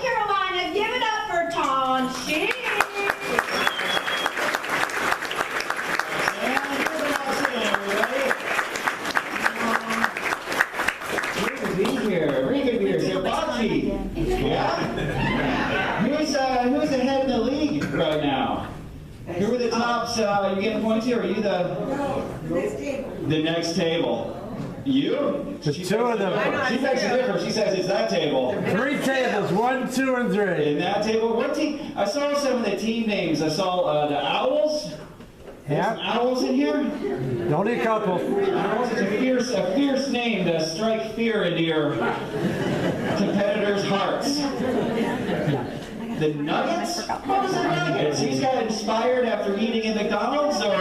North Carolina. Give it up for Tom Scheve. Who's ahead in the league right now? Who are the tops? You getting points here? Are you the next table? You? The two of them. She makes a difference. She says it's that table. 3 tables, 1, 2, and 3. In that table, what team? I saw some of the team names. I saw the Owls. Yeah. Some Owls in here. Only a couple. Owls is a fierce name to strike fear into your competitors' hearts. The Nuggets? What was the Nuggets? He's got inspired after eating at McDonald's, or?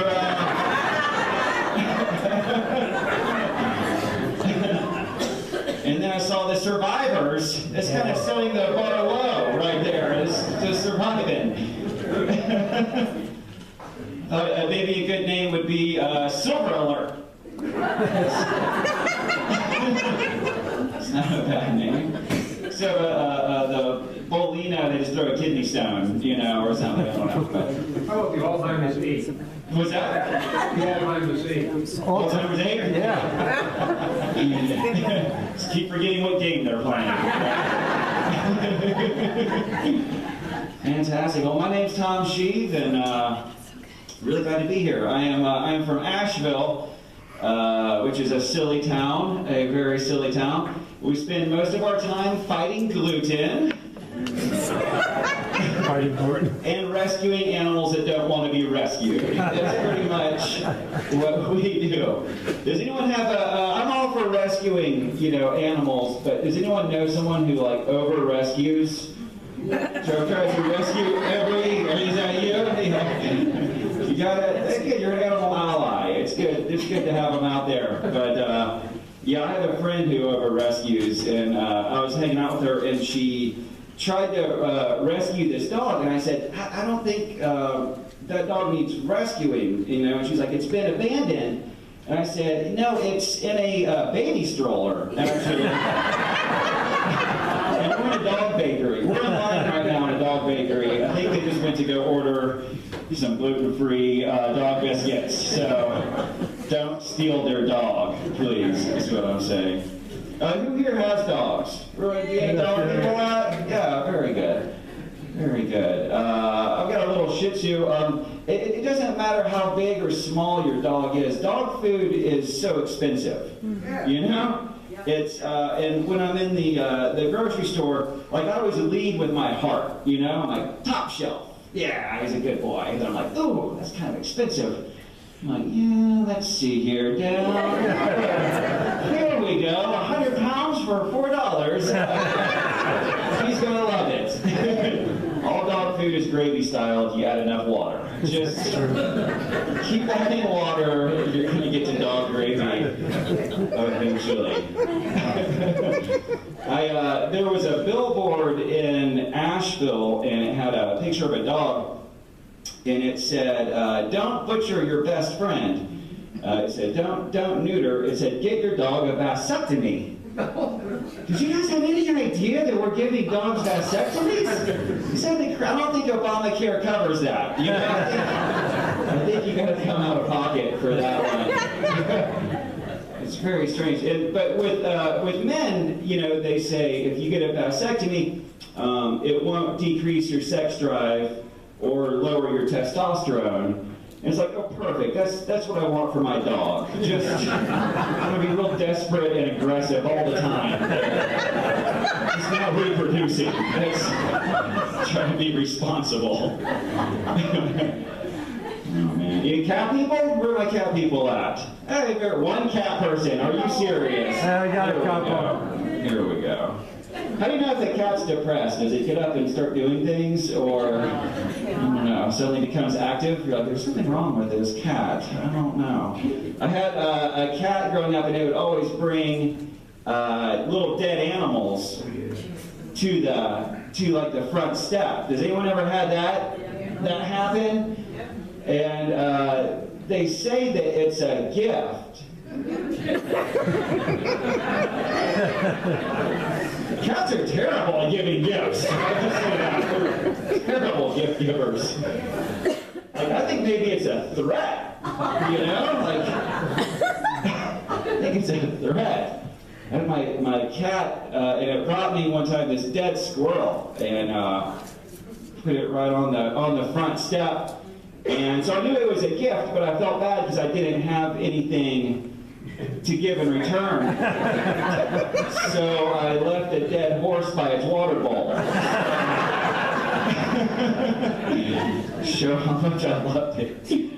And then I saw the Survivors. It's kind of setting the bar low right there. It's just surviving. Maybe a good name would be Silver Alert. It's not a bad name. So the Bolina, they just throw a kidney stone, you know, or something. I don't know. But. How about the Alzheimer's 8? What's that? The Alzheimer's 8. Alzheimer's 8? Yeah. Just keep forgetting what game they're playing. Fantastic. Well, my name's Tom Scheve, and really glad to be here. I am from Asheville, which is a silly town, a very silly town. We spend most of our time fighting gluten and rescuing animals that don't want to be rescued. That's pretty much what we do. Does anyone have I'm all for rescuing, you know, animals, but does anyone know someone who like over rescues? Tries to rescue is that you? You gotta, that's good, you're an animal ally. It's good to have them out there. But yeah, I have a friend who over rescues, and I was hanging out with her, and she tried to rescue this dog, and I said, I don't think that dog needs rescuing, you know, and she's like, it's been abandoned. And I said, no, it's in a baby stroller, actually. And we're in a dog bakery. We're in line right now in a dog bakery. I think they just went to go order some gluten-free dog biscuits, so don't steal their dog, please, is what I'm saying. Who here has dogs? Any dog people out? Yeah, very good. Very good. I've got a little Shih Tzu. It doesn't matter how big or small your dog is. Dog food is so expensive, you know? It's and when I'm in the grocery store, like I always lead with my heart, you know? I'm like, top shelf. Yeah, he's a good boy. And then I'm like, ooh, that's kind of expensive. I'm like, yeah, let's see here, down. Here we go, 100 pounds for $4. He's gonna love it. All dog food is gravy style if you add enough water. Just keep adding water, you're gonna get to dog gravy eventually. There was a billboard in Asheville, and it had a picture of a dog, and it said, don't butcher your best friend. It said, don't neuter. It said, get your dog a vasectomy. Did you guys have any idea that we're giving dogs vasectomies? I don't think Obamacare covers that. You know, I think you got to come out of pocket for that one. It's very strange. But with men, you know, they say if you get a vasectomy, it won't decrease your sex drive or lower your testosterone. And it's like, oh, perfect. That's what I want for my dog. Just, I'm going to be real desperate and aggressive all the time. It's not reproducing. It's trying to be responsible. Oh, man. You cat people? Where are my cat people at? Hey, you're one cat person. Are you serious? I got a couple. Here we go. How do you know if the cat's depressed? Does it get up and start doing things, or, I don't know, suddenly becomes active? You're like, there's something wrong with this cat. I don't know. I had a cat growing up, and they would always bring little dead animals to like the front step. Does anyone ever had that happen? And they say that it's a gift. Cats are terrible at giving gifts. I just say that. Terrible gift givers. Like, I think maybe it's a threat. You know? Like, I think it's a threat. And my cat, and it brought me one time this dead squirrel, and put it right on the front step. And so I knew it was a gift, but I felt bad because I didn't have anything to give in return. So I left a dead horse by its water bowl. Show how much I loved it.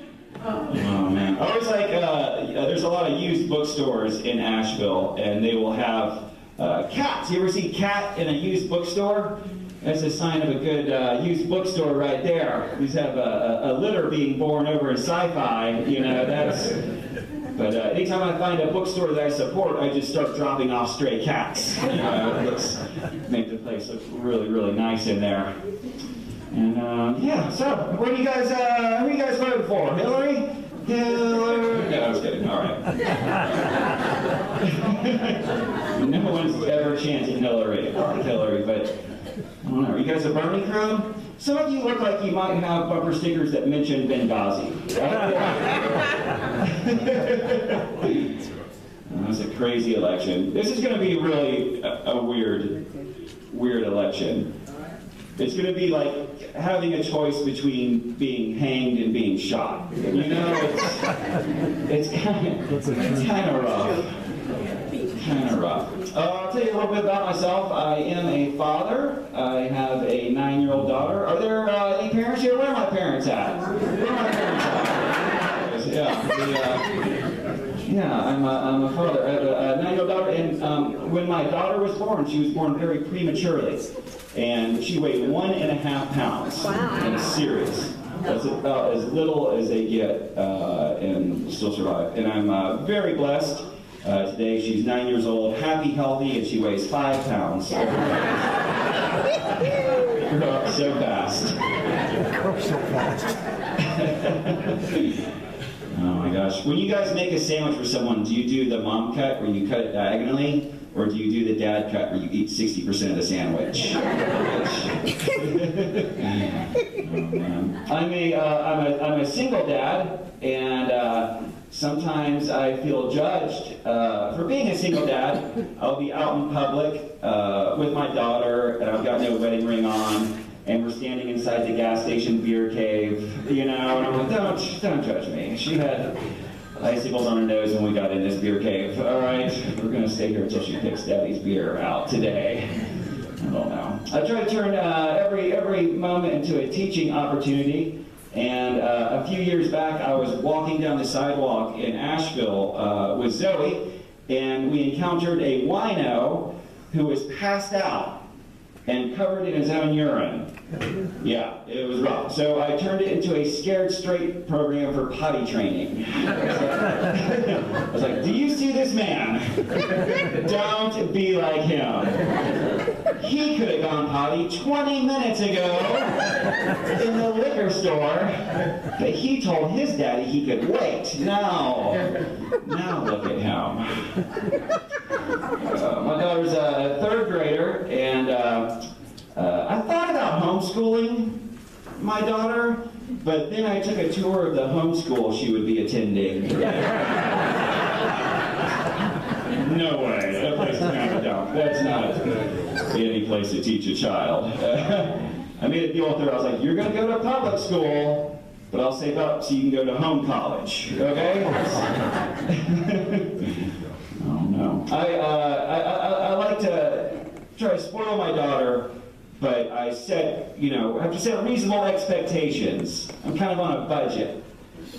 Oh man. I always like, there's a lot of used bookstores in Asheville, and they will have cats. You ever see cat in a used bookstore? That's a sign of a good used bookstore right there. We just have a litter being born over in sci-fi, you know, that's... But anytime I find a bookstore that I support, I just start dropping off stray cats. You know, it looks, make the place look really, really nice in there. And yeah, so what do you guys, who are you guys voting for? Hillary? Hillary? No, I was kidding. All right. No one's ever chanting Hillary. I like Hillary, but I don't know. Are you guys a Bernie crowd? Some of you look like you might have bumper stickers that mention Benghazi. It's a crazy election. This is going to be really a weird election. It's going to be like having a choice between being hanged and being shot. You know, it's kind of rough. Kind of rough. I'll tell you a little bit about myself. I am a father. I have a 9-year-old daughter. Are there any parents here? Where are my parents at? Where are my parents at? Yeah, I'm a father. I have a 9-year-old daughter, and when my daughter was born, she was born very prematurely, and she weighed 1.5 pounds. Wow. And serious. That's about as little as they get, and still survive. And I'm very blessed. Today she's 9 years old, happy, healthy, and she weighs 5 pounds. Grew up so fast. Grow so fast. Oh my gosh. When you guys make a sandwich for someone, do you do the mom cut where you cut it diagonally? Or do you do the dad cut where you eat 60% of the sandwich? Oh, I'm a single dad, and sometimes I feel judged for being a single dad. I'll be out in public with my daughter, and I've got no wedding ring on, and we're standing inside the gas station beer cave, you know, and I'm like, don't judge me. She had icicles on her nose when we got in this beer cave. All right, we're gonna stay here until she picks Daddy's beer out today. I don't know. I try to turn every moment into a teaching opportunity. And a few years back, I was walking down the sidewalk in Asheville with Zoe, and we encountered a wino who was passed out and covered in his own urine. Yeah, it was rough. So I turned it into a Scared Straight program for potty training. I was like, do you see this man? Don't be like him. He could have gone potty 20 minutes ago in the liquor store, but he told his daddy he could wait. Now look at him. My daughter's a 3rd grader, and I thought about homeschooling my daughter, but then I took a tour of the homeschool she would be attending. No way, that place is kind of dumb. That's not any place to teach a child. I made a deal with her. I was like, you're going to go to public school, but I'll save up so you can go to home college, okay? Oh no. I like to try to spoil my daughter, but I said, you know, I have to set reasonable expectations. I'm kind of on a budget.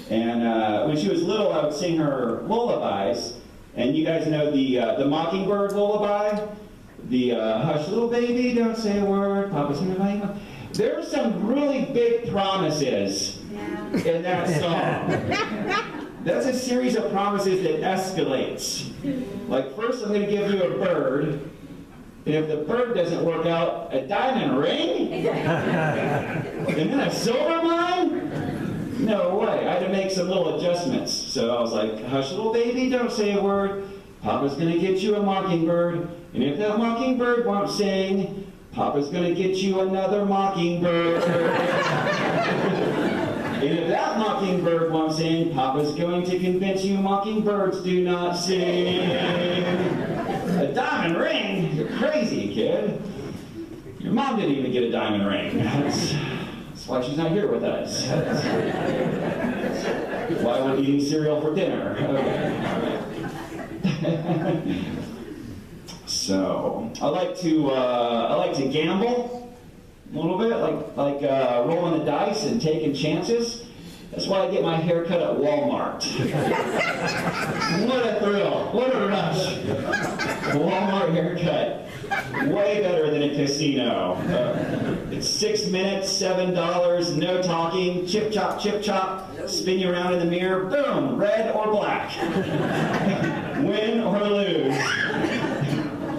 And when she was little, I would sing her lullabies. And you guys know the Mockingbird lullaby? The hush little baby, don't say a word, Papa's in the There are some really big promises in that song. That's a series of promises that escalates. Like, first I'm going to give you a bird, and if the bird doesn't work out, a diamond ring? And then a silver mine? No way. I had to make some little adjustments. So I was like, hush little baby, don't say a word. Papa's gonna get you a mockingbird, and if that mockingbird won't sing, Papa's gonna get you another mockingbird. And if that mockingbird won't sing, Papa's going to convince you mockingbirds do not sing. A diamond ring? You're crazy, kid. Your mom didn't even get a diamond ring. That's why she's not here with us. That's why we're eating cereal for dinner. Okay. So, I like to gamble a little bit, like rolling the dice and taking chances. That's why I get my hair cut at Walmart. What a thrill! What a rush! Walmart haircut, way better than a casino. It's 6 minutes, $7, no talking, chip chop, spin you around in the mirror, boom, red or black. Win or lose.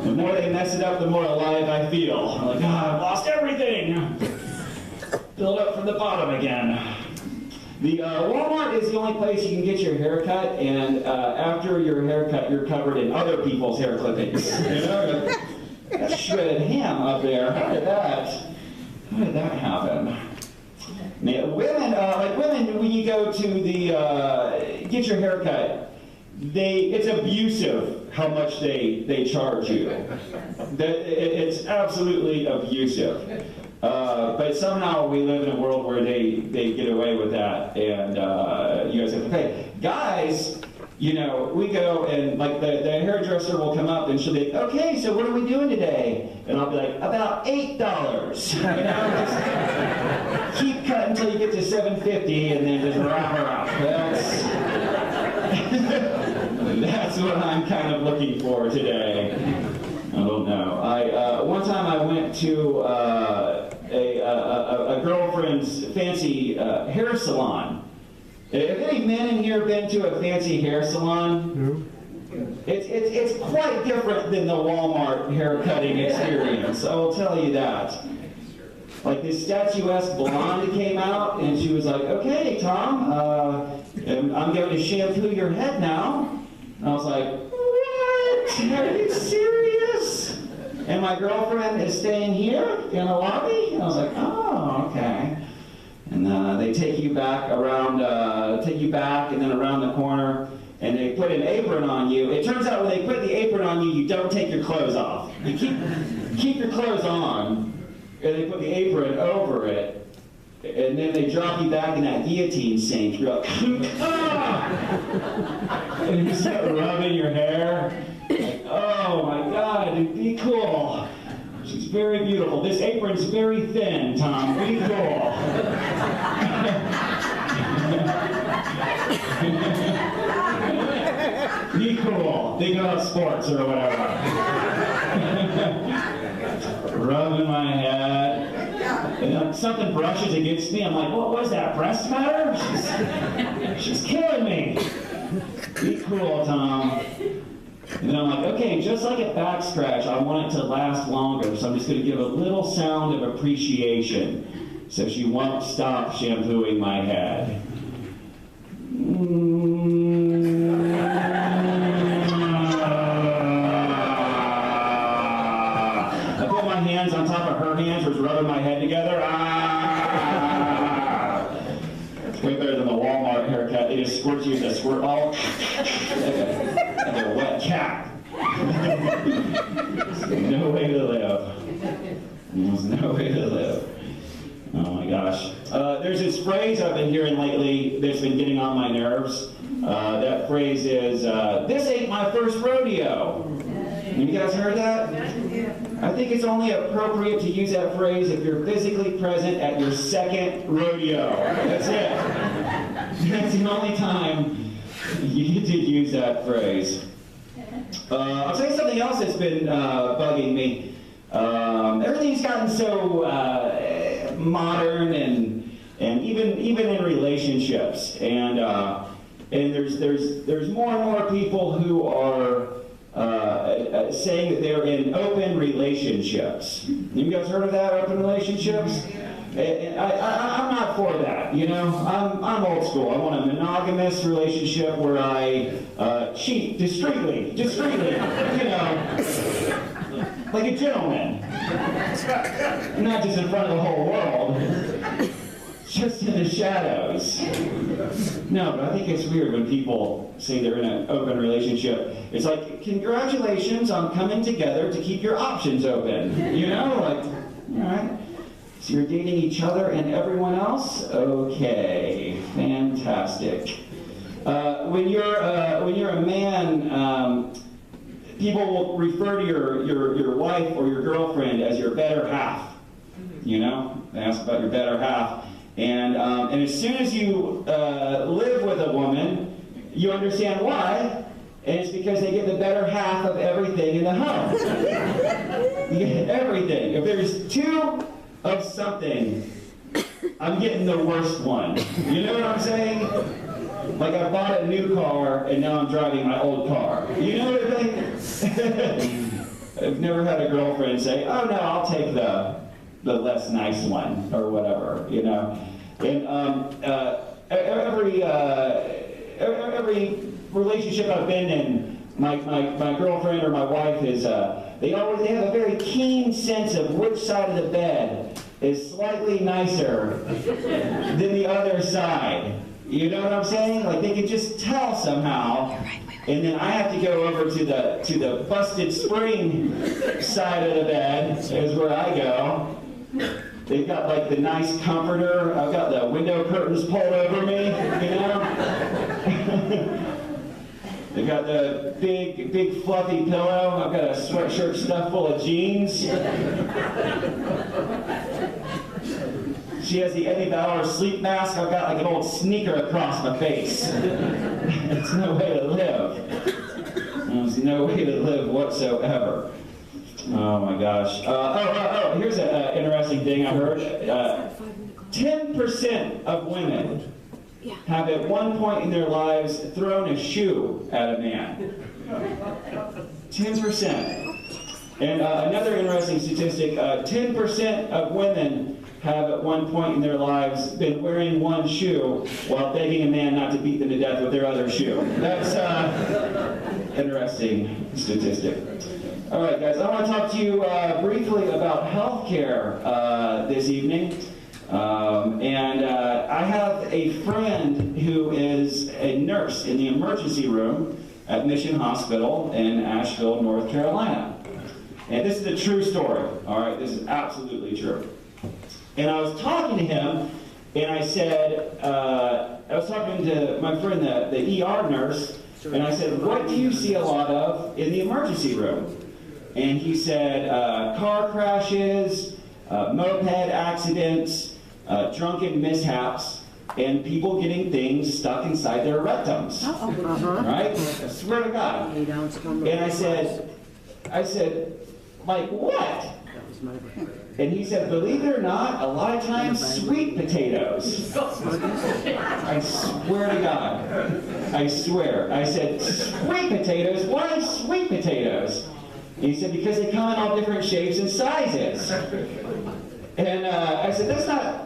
The more they mess it up, the more alive I feel. I'm like, I've lost everything. Build up from the bottom again. The Walmart is the only place you can get your hair cut, and after your haircut, you're covered in other people's hair clippings. You know, that's shredded ham up there. How did that happen? Now, women, when you go to the get your hair cut, it's abusive how much they charge you. It's absolutely abusive. But somehow we live in a world where they get away with that, and you guys have to pay. Guys, you know, we go and like the hairdresser will come up and she'll be like, okay, so what are we doing today? And I'll be like, about $8. You know, just keep cutting until you get to $7.50 and then just wrap her up. That's what I'm kind of looking for today. I don't know. One time I went to a girlfriend's fancy hair salon. Have any men in here been to a fancy hair salon? No. It's quite different than the Walmart hair cutting experience. I will tell you that. Like this statuesque blonde came out and she was like, okay, Tom, I'm going to shampoo your head now. And I was like, what? Are you serious? And my girlfriend is staying here in the lobby? And I was like, oh, okay. And they take you back around, and then around the corner, and they put an apron on you. It turns out when they put the apron on you, you don't take your clothes off. You keep your clothes on, and they put the apron over it. And then they drop you back in that guillotine sink. You're like, ah! And you start rubbing your hair. Like, oh my God, be cool. She's very beautiful. This apron's very thin, Tom. Be cool. Be cool. Think about sports or whatever. Rubbing my head. And something brushes against me. I'm like, what was that, breast matter? She's killing me. Be cool, Tom. And then I'm like, okay, just like a back scratch, I want it to last longer, so I'm just going to give a little sound of appreciation so she won't stop shampooing my head. I put my hands on top of her hands, was rubbing my head together. It's way better than the Walmart haircut. They just squirt you with a squirt ball. Like a wet cat. No way to live. There's no way to live. Oh my gosh. There's this phrase I've been hearing lately that's been getting on my nerves. That phrase is, this ain't my first rodeo. Have you guys heard that? I think it's only appropriate to use that phrase if you're physically present at your second rodeo. That's it. That's the only time you get to use that phrase. I'll tell you something else that's been bugging me. Everything's gotten so modern and even in relationships, and there's more and more people who are saying that they're in open relationships. You guys heard of that, open relationships? I'm not for that, you know? I'm old school. I want a monogamous relationship where I cheat discreetly, you know, like a gentleman. Not just in front of the whole world, just in the shadows. No, but I think it's weird when people say they're in an open relationship. It's like, congratulations on coming together to keep your options open. You know, like, all right. So you're dating each other and everyone else? Okay, fantastic. When you're a man, people will refer to your wife or your girlfriend as your better half. You know, they ask about your better half. And as soon as you live with a woman, you understand why. And it's because they get the better half of everything in the home. You get everything. If there's two of something, I'm getting the worst one. You know what I'm saying? Like I bought a new car and now I'm driving my old car. You know what I mean? I've never had a girlfriend say, oh no, I'll take the less nice one or whatever, you know. And every relationship I've been in, my girlfriend or my wife is, they have a very keen sense of which side of the bed is slightly nicer than the other side. You know what I'm saying? Like they can just tell somehow. And then I have to go over to the busted spring side of the bed is where I go. They've got like the nice comforter. I've got the window curtains pulled over me, you know? They've got the big fluffy pillow. I've got a sweatshirt stuffed full of jeans. She has the Eddie Bauer sleep mask. I've got like an old sneaker across my face. It's no way to live. There's no way to live whatsoever. Oh my gosh. Here's an interesting thing I heard. 10% of women have at one point in their lives thrown a shoe at a man. 10%. And another interesting statistic, 10% of women have at one point in their lives been wearing one shoe while begging a man not to beat them to death with their other shoe. That's interesting statistic. All right, guys, I want to talk to you briefly about healthcare this evening. I have a friend who is a nurse in the emergency room at Mission Hospital in Asheville, North Carolina. And this is a true story, all right? This is absolutely true. And I was talking to him, and I said, I was talking to my friend, the ER nurse, and I said, what do you see a lot of in the emergency room? And he said, car crashes, moped accidents, drunken mishaps, and people getting things stuck inside their rectums. Right? I swear to God. And I said, like what? And he said, believe it or not, a lot of times sweet potatoes. I swear to God. I swear. I said, sweet potatoes? Why sweet potatoes? And he said, because they come in all different shapes and sizes. And I said,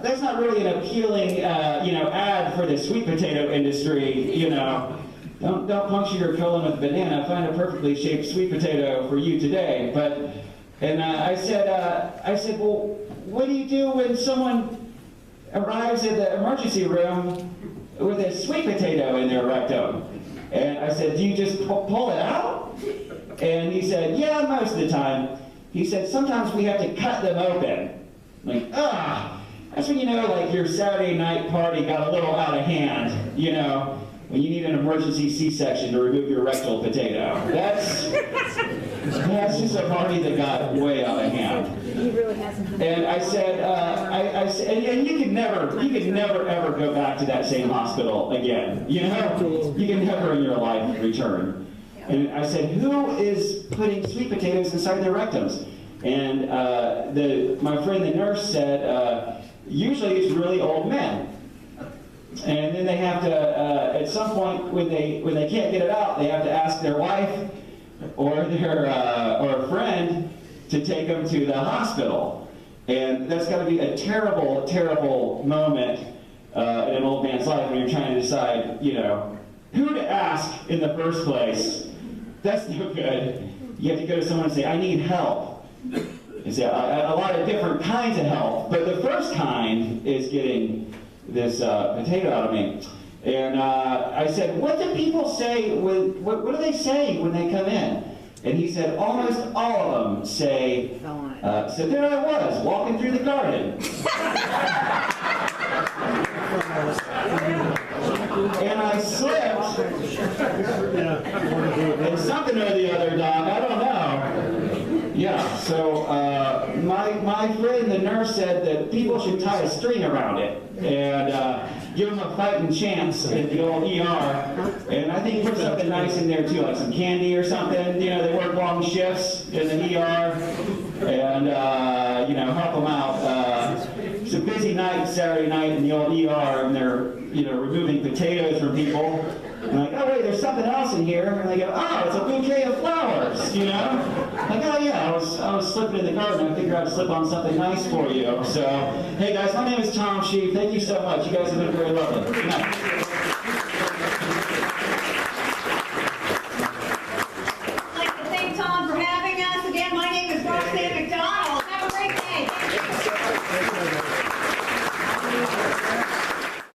that's not really an appealing, ad for the sweet potato industry. You know, don't puncture your colon with a banana. Find a perfectly shaped sweet potato for you today. And I said, well, what do you do when someone arrives at the emergency room with a sweet potato in their rectum? And I said, do you just pull it out? And he said, yeah, most of the time. He said, sometimes we have to cut them open. Like, that's when you know, like, your Saturday night party got a little out of hand, you know, when you need an emergency C-section to remove your rectal potato. That's just a party that got way out of hand. He really hasn't. And I said, and you can never ever go back to that same hospital again. You know, you can never in your life return. And I said, who is putting sweet potatoes inside their rectums? And my friend the nurse said, usually it's really old men. And then they have to, at some point when they can't get it out, they have to ask their wife or a friend to take them to the hospital. And that's got to be a terrible, terrible moment in an old man's life when you're trying to decide, you know, who to ask in the first place. That's no good. You have to go to someone and say, I need help. And say, a lot of different kinds of help. But the first kind is getting this potato out of me. And I said, what do people say, what do they say when they come in? And he said, almost all of them say, so there I was, walking through the garden. And I slipped. And something or the other, Doc, I don't know. Yeah, so my friend, the nurse, said that people should tie a string around it and give them a fighting chance at the old ER. And I think put something nice in there too, like some candy or something. You know, they work long shifts in the ER, and you know, help them out. It's a busy night, Saturday night in the old ER, and they're, you know, removing potatoes from people. And like, oh wait, there's something else in here. And they go, oh, it's a bouquet of flowers, you know? Like, oh yeah, I was slipping in the garden. I figured I'd slip on something nice for you. So, hey guys, my name is Tom Scheve. Thank you so much. You guys have been very lovely. Good night.